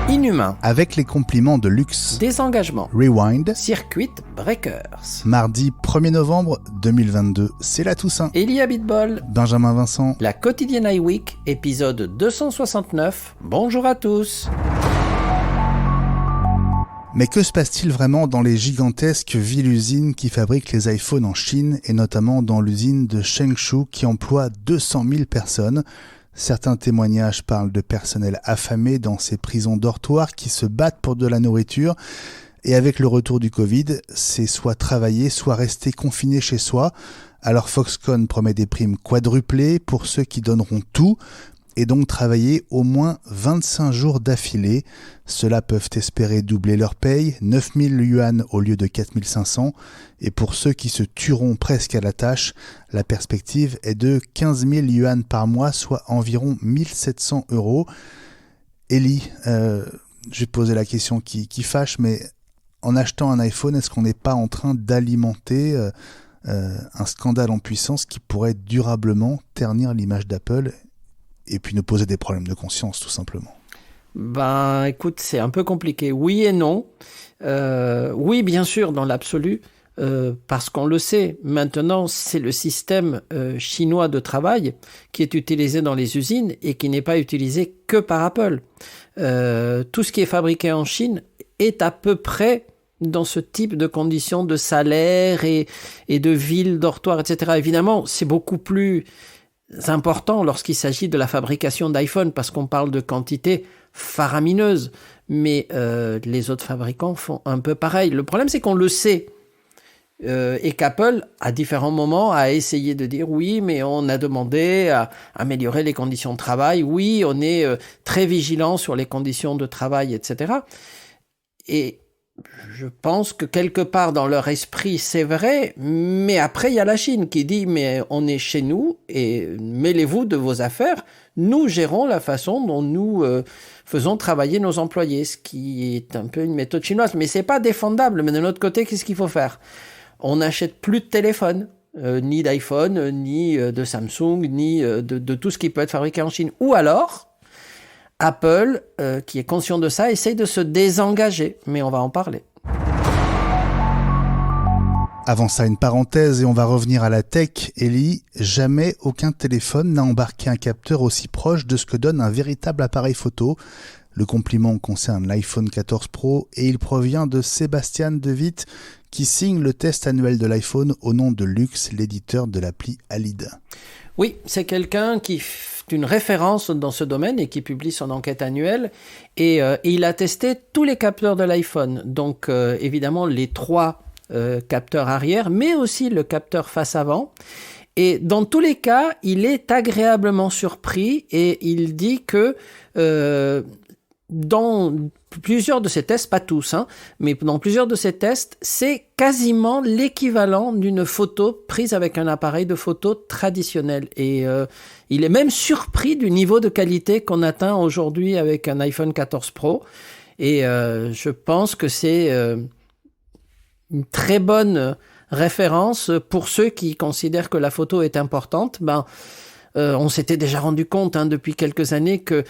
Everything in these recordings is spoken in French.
Inhumain. Avec les compliments de luxe. Désengagement. Rewind. Circuit Breakers. Mardi 1er novembre 2022, c'est la Toussaint. Elia Bitbol. Benjamin Vincent. La quotidienne iWeek, épisode 269. Bonjour à tous. Mais que se passe-t-il vraiment dans les gigantesques villes-usines qui fabriquent les iPhones en Chine et notamment dans l'usine de Changshu qui emploie 200 000 personnes ? Certains témoignages parlent de personnel affamé dans ces prisons dortoirs qui se battent pour de la nourriture. Et avec le retour du Covid, c'est soit travailler, soit rester confiné chez soi. Alors Foxconn promet des primes quadruplées pour ceux qui donneront tout et donc travailler au moins 25 jours d'affilée. Ceux-là peuvent espérer doubler leur paye, 9 000 yuan au lieu de 4 500. Et pour ceux qui se tueront presque à la tâche, la perspective est de 15 000 yuan par mois, soit environ 1 700 €. Ellie, je vais te poser la question qui fâche, mais en achetant un iPhone, est-ce qu'on n'est pas en train d'alimenter un scandale en puissance qui pourrait durablement ternir l'image d'Apple et puis nous poser des problèmes de conscience, tout simplement? Ben, écoute, c'est un peu compliqué. Oui et non. Oui, bien sûr, dans l'absolu, parce qu'on le sait. Maintenant, c'est le système chinois de travail qui est utilisé dans les usines et qui n'est pas utilisé que par Apple. Tout ce qui est fabriqué en Chine est à peu près dans ce type de conditions de salaire et de ville, dortoir, etc. Évidemment, c'est beaucoup plus important lorsqu'il s'agit de la fabrication d'iPhone parce qu'on parle de quantités faramineuses, mais les autres fabricants font un peu pareil. Le problème, c'est qu'on le sait et qu'Apple, à différents moments, a essayé de dire oui, mais on a demandé à améliorer les conditions de travail, oui, on est très vigilant sur les conditions de travail, etc. Et je pense que quelque part dans leur esprit, c'est vrai, mais après, il y a la Chine qui dit « mais on est chez nous et mêlez-vous de vos affaires, nous gérons la façon dont nous faisons travailler nos employés », ce qui est un peu une méthode chinoise, mais c'est pas défendable. Mais de l'autre côté, qu'est-ce qu'il faut faire ? On n'achète plus de téléphone, ni d'iPhone, ni de Samsung, ni de tout ce qui peut être fabriqué en Chine. Ou alors, Apple, qui est conscient de ça, essaye de se désengager, mais on va en parler. Avant ça, une parenthèse et on va revenir à la tech. Ellie, jamais aucun téléphone n'a embarqué un capteur aussi proche de ce que donne un véritable appareil photo. Le compliment concerne l'iPhone 14 Pro et il provient de Sébastien De Witt qui signe le test annuel de l'iPhone au nom de Lux, l'éditeur de l'appli Alid. Oui, c'est quelqu'un qui est une référence dans ce domaine et qui publie son enquête annuelle et il a testé tous les capteurs de l'iPhone. Donc évidemment les 3 capteurs arrière, mais aussi le capteur face avant. Et dans tous les cas, il est agréablement surpris et il dit que dans plusieurs de ces tests, pas tous, mais dans plusieurs de ces tests, c'est quasiment l'équivalent d'une photo prise avec un appareil de photo traditionnel. Et il est même surpris du niveau de qualité qu'on atteint aujourd'hui avec un iPhone 14 Pro. Et je pense que c'est une très bonne référence pour ceux qui considèrent que la photo est importante. On s'était déjà rendu compte depuis quelques années que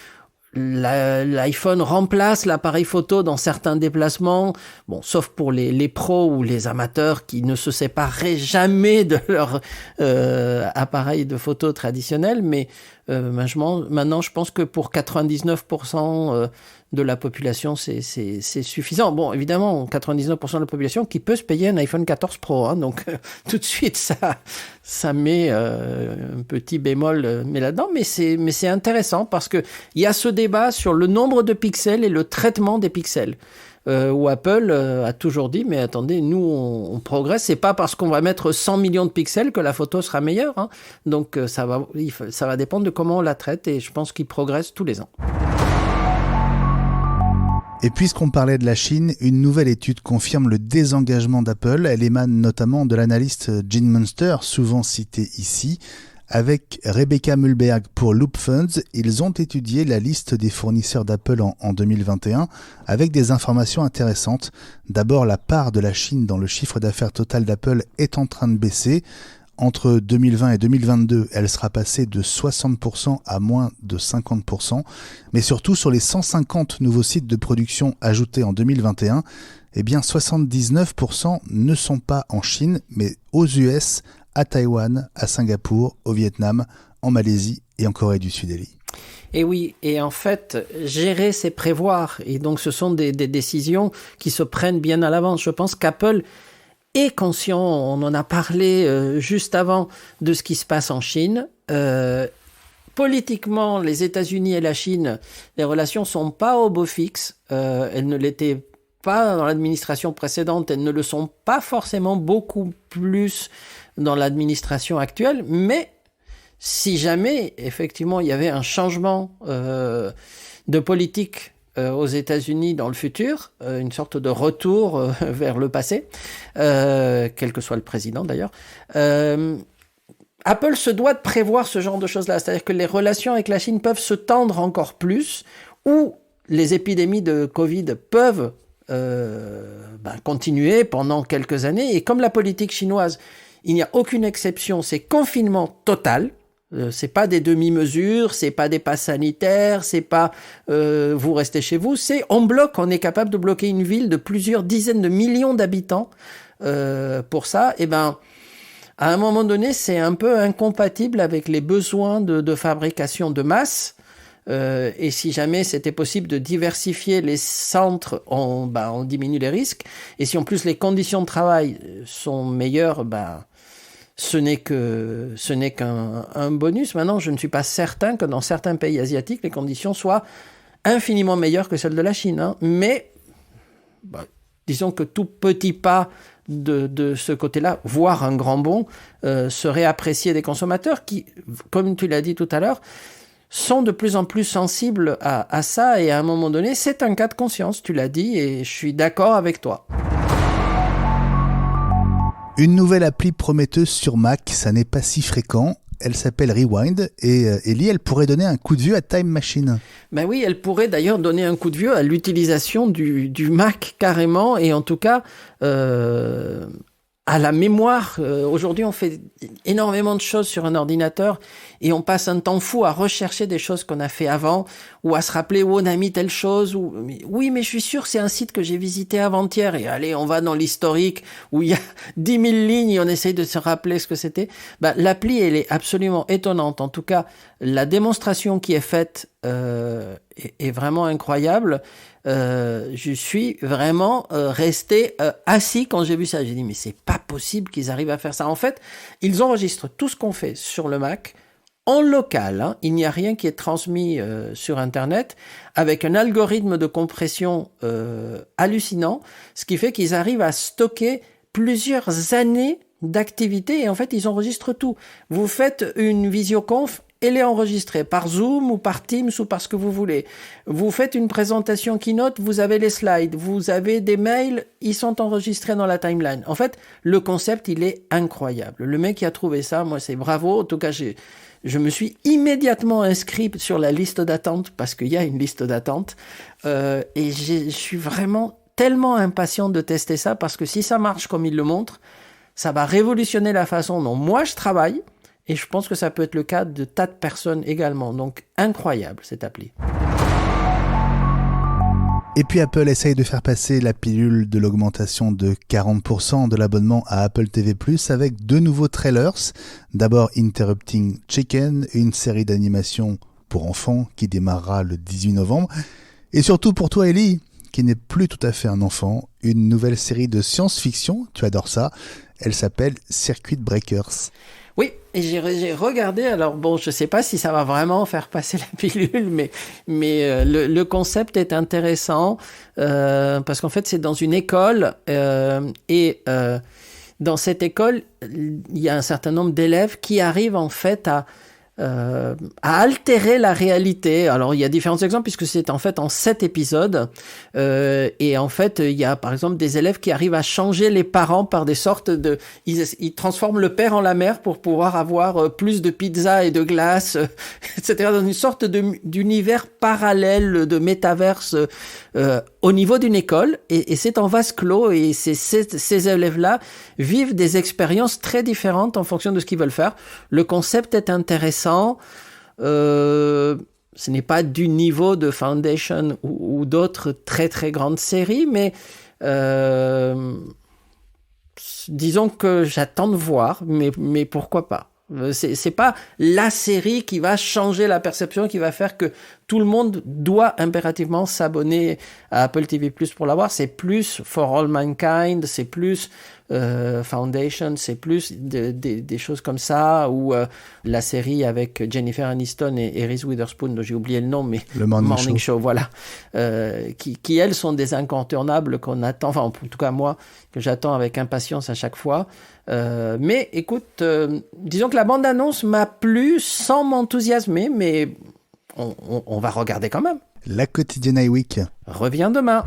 l'iPhone remplace l'appareil photo dans certains déplacements, sauf pour les pros ou les amateurs qui ne se sépareraient jamais de leur appareil de photo traditionnel, mais maintenant je pense que pour 99% de la population c'est suffisant. Bon, évidemment 99% de la population qui peut se payer un iPhone 14 Pro, donc tout de suite ça met un petit bémol mais là-dedans, mais c'est intéressant parce que il y a ce débat sur le nombre de pixels et le traitement des pixels. Où Apple a toujours dit, mais attendez, nous on progresse, c'est pas parce qu'on va mettre 100 millions de pixels que la photo sera meilleure, donc ça va dépendre de comment on la traite et je pense qu'ils progressent tous les ans. Et puisqu'on parlait de la Chine, une nouvelle étude confirme le désengagement d'Apple. Elle émane notamment de l'analyste Gene Munster, souvent cité ici. Avec Rebecca Mulberg pour Loop Funds, ils ont étudié la liste des fournisseurs d'Apple en 2021 avec des informations intéressantes. D'abord, la part de la Chine dans le chiffre d'affaires total d'Apple est en train de baisser. Entre 2020 et 2022, elle sera passée de 60% à moins de 50%. Mais surtout, sur les 150 nouveaux sites de production ajoutés en 2021, eh bien 79% ne sont pas en Chine, mais aux US, à Taïwan, à Singapour, au Vietnam, en Malaisie et en Corée du Sud, Ellie. Et oui, et en fait, gérer, c'est prévoir. Et donc, ce sont des décisions qui se prennent bien à l'avance. Je pense qu'Apple est conscient, on en a parlé juste avant, de ce qui se passe en Chine. Politiquement, les États-Unis et la Chine, les relations sont pas au beau fixe. Elles ne l'étaient pas dans l'administration précédente, elles ne le sont pas forcément beaucoup plus dans l'administration actuelle, mais si jamais, effectivement, il y avait un changement de politique aux États-Unis dans le futur, une sorte de retour vers le passé, quel que soit le président d'ailleurs, Apple se doit de prévoir ce genre de choses-là. C'est-à-dire que les relations avec la Chine peuvent se tendre encore plus, ou les épidémies de Covid peuvent continuer pendant quelques années. Et comme la politique chinoise, il n'y a aucune exception, c'est confinement total. C'est pas des demi-mesures, c'est pas des passes sanitaires, c'est pas vous restez chez vous, c'est on bloque, on est capable de bloquer une ville de plusieurs dizaines de millions d'habitants pour ça. Et ben, à un moment donné, c'est un peu incompatible avec les besoins de fabrication de masse. Et si jamais c'était possible de diversifier les centres, on diminue les risques. Et si en plus les conditions de travail sont meilleures, ce n'est qu'un bonus. Maintenant, je ne suis pas certain que dans certains pays asiatiques, les conditions soient infiniment meilleures que celles de la Chine. Hein. Mais disons que tout petit pas de ce côté-là, voire un grand bond, serait apprécié des consommateurs qui, comme tu l'as dit tout à l'heure, sont de plus en plus sensibles à ça. Et à un moment donné, c'est un cas de conscience, tu l'as dit, et je suis d'accord avec toi. Une nouvelle appli prometteuse sur Mac, ça n'est pas si fréquent. Elle s'appelle Rewind et Ellie, elle pourrait donner un coup de vieux à Time Machine. Ben oui, elle pourrait d'ailleurs donner un coup de vieux à l'utilisation du Mac carrément, et en tout cas à la mémoire. Aujourd'hui, on fait énormément de choses sur un ordinateur et on passe un temps fou à rechercher des choses qu'on a fait avant ou à se rappeler où on a mis telle chose. Oui, mais je suis sûr, c'est un site que j'ai visité avant-hier et allez, on va dans l'historique où il y a 10 000 lignes et on essaye de se rappeler ce que c'était. L'appli, elle est absolument étonnante. En tout cas, la démonstration qui est faite est vraiment incroyable. Je suis vraiment resté assis quand j'ai vu ça. J'ai dit, mais c'est pas possible qu'ils arrivent à faire ça. En fait, ils enregistrent tout ce qu'on fait sur le Mac en local. Hein. Il n'y a rien qui est transmis sur Internet avec un algorithme de compression hallucinant, ce qui fait qu'ils arrivent à stocker plusieurs années d'activité et en fait, ils enregistrent tout. Vous faites une visioconf, elle est enregistrée par Zoom ou par Teams ou par ce que vous voulez. Vous faites une présentation Keynote, vous avez les slides, vous avez des mails, ils sont enregistrés dans la timeline. En fait, le concept, il est incroyable. Le mec qui a trouvé ça, moi, c'est bravo. En tout cas, je me suis immédiatement inscrit sur la liste d'attente parce qu'il y a une liste d'attente. Et je suis vraiment tellement impatient de tester ça parce que si ça marche comme il le montre, ça va révolutionner la façon dont moi je travaille. Et je pense que ça peut être le cas de tas de personnes également. Donc, incroyable, cette appli. Et puis Apple essaye de faire passer la pilule de l'augmentation de 40% de l'abonnement à Apple TV+, avec deux nouveaux trailers. D'abord Interrupting Chicken, une série d'animation pour enfants qui démarrera le 18 novembre. Et surtout pour toi, Ellie, qui n'est plus tout à fait un enfant, une nouvelle série de science-fiction, tu adores ça. Elle s'appelle Circuit Breakers. Oui, et j'ai regardé, alors bon, je sais pas si ça va vraiment faire passer la pilule, mais le concept est intéressant, parce qu'en fait c'est dans une école, et dans cette école, il y a un certain nombre d'élèves qui arrivent en fait à altérer la réalité. Alors il y a différents exemples puisque c'est en fait en 7 épisodes et en fait il y a par exemple des élèves qui arrivent à changer les parents par des sortes de ils transforment le père en la mère pour pouvoir avoir plus de pizza et de glace etc. dans une sorte d'univers parallèle de métaverse au niveau d'une école, et c'est en vase clos, et ces élèves-là vivent des expériences très différentes en fonction de ce qu'ils veulent faire. Le concept est intéressant. Ce n'est pas du niveau de Foundation ou d'autres très très grandes séries, mais disons que j'attends de voir, mais pourquoi pas. C'est pas la série qui va changer la perception, qui va faire que tout le monde doit impérativement s'abonner à Apple TV+ pour l'avoir. C'est plus For All Mankind, c'est plus Foundation, c'est plus des choses comme ça, ou la série avec Jennifer Aniston et Reese Witherspoon, dont j'ai oublié le nom, mais le Morning Show, voilà, qui elles sont des incontournables qu'on attend, enfin en tout cas moi, que j'attends avec impatience à chaque fois. Mais écoute, disons que la bande-annonce m'a plu sans m'enthousiasmer, mais on va regarder quand même. La quotidienne iWeek revient demain.